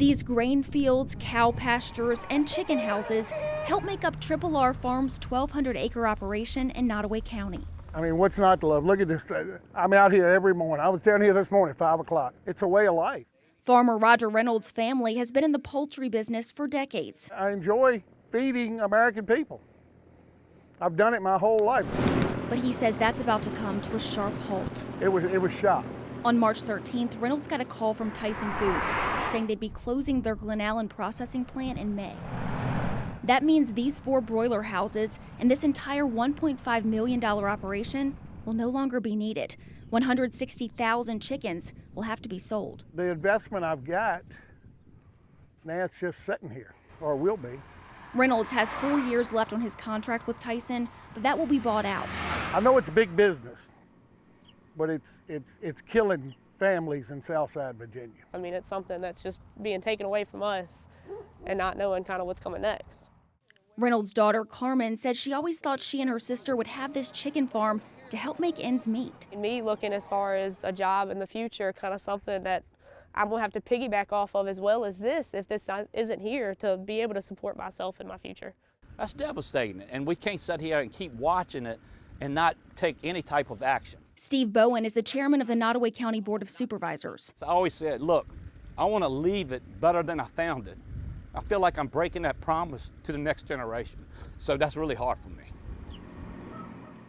These grain fields, cow pastures, and chicken houses help make up Triple R Farms' 1,200-acre operation in Nottoway County. I mean, what's not to love? Look at this. I'm out here every morning. I was down here this morning at 5 o'clock. It's a way of life. Farmer Roger Reynolds' family has been in the poultry business for decades. I enjoy feeding American people. I've done it my whole life. But he says that's about to come to a sharp halt. It was shot. On March 13th, Reynolds got a call from Tyson Foods saying they'd be closing their Glen Allen processing plant in May. That means these 4 broiler houses and this entire $1.5 million operation will no longer be needed. 160,000 chickens will have to be sold. The investment I've got, now it's just sitting here, or will be. Reynolds has 4 years left on his contract with Tyson, but that will be bought out. I know it's big business, but it's killing families in Southside Virginia. I mean, it's something that's just being taken away from us and not knowing kind of what's coming next. Reynolds' daughter, Carmen, said she always thought she and her sister would have this chicken farm to help make ends meet. And me looking as far as a job in the future, kind of something that I'm going to have to piggyback off of as well as this, if this isn't here, to be able to support myself in my future. That's devastating, and we can't sit here and keep watching it and not take any type of action. Steve Bowen is the chairman of the Nottoway County Board of Supervisors. So I always said, look, I want to leave it better than I found it. I feel like I'm breaking that promise to the next generation, so that's really hard for me.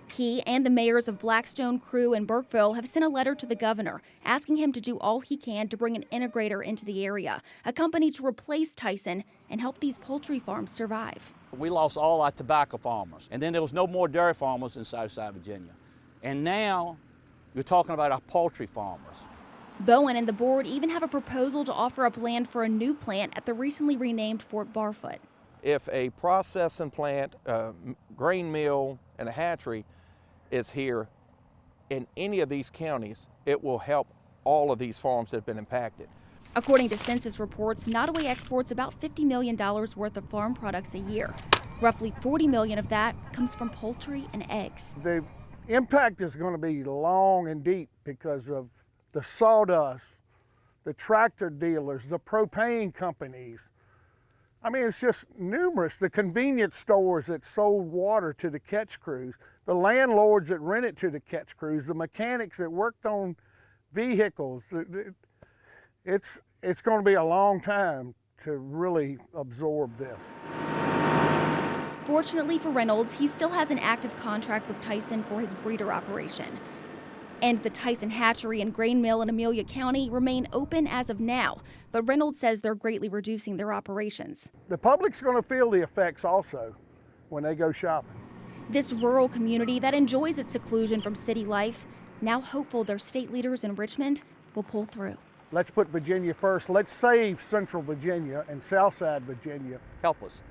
He and the mayors of Blackstone, Crew, and Burkeville have sent a letter to the governor asking him to do all he can to bring an integrator into the area, a company to replace Tyson and help these poultry farms survive. We lost all our tobacco farmers, and then there was no more dairy farmers in Southside Virginia. And now you're talking about our poultry farmers. Bowen and the board even have a proposal to offer up land for a new plant at the recently renamed Fort Barfoot. If a processing plant, grain mill, and a hatchery is here in any of these counties, it will help all of these farms that have been impacted. According to census reports, Nottoway exports about $50 million worth of farm products a year. Roughly $40 million of that comes from poultry and eggs. The impact is going to be long and deep because of the sawdust, the tractor dealers, the propane companies. I mean, it's just numerous. The convenience stores that sold water to the catch crews, the landlords that rented to the catch crews, the mechanics that worked on vehicles. It's going to be a long time to really absorb this. Fortunately for Reynolds, he still has an active contract with Tyson for his breeder operation. And the Tyson hatchery and grain mill in Amelia County remain open as of now, but Reynolds says they're greatly reducing their operations. The public's going to feel the effects also when they go shopping. This rural community that enjoys its seclusion from city life, now hopeful their state leaders in Richmond will pull through. Let's put Virginia first. Let's save Central Virginia and Southside Virginia. Help us.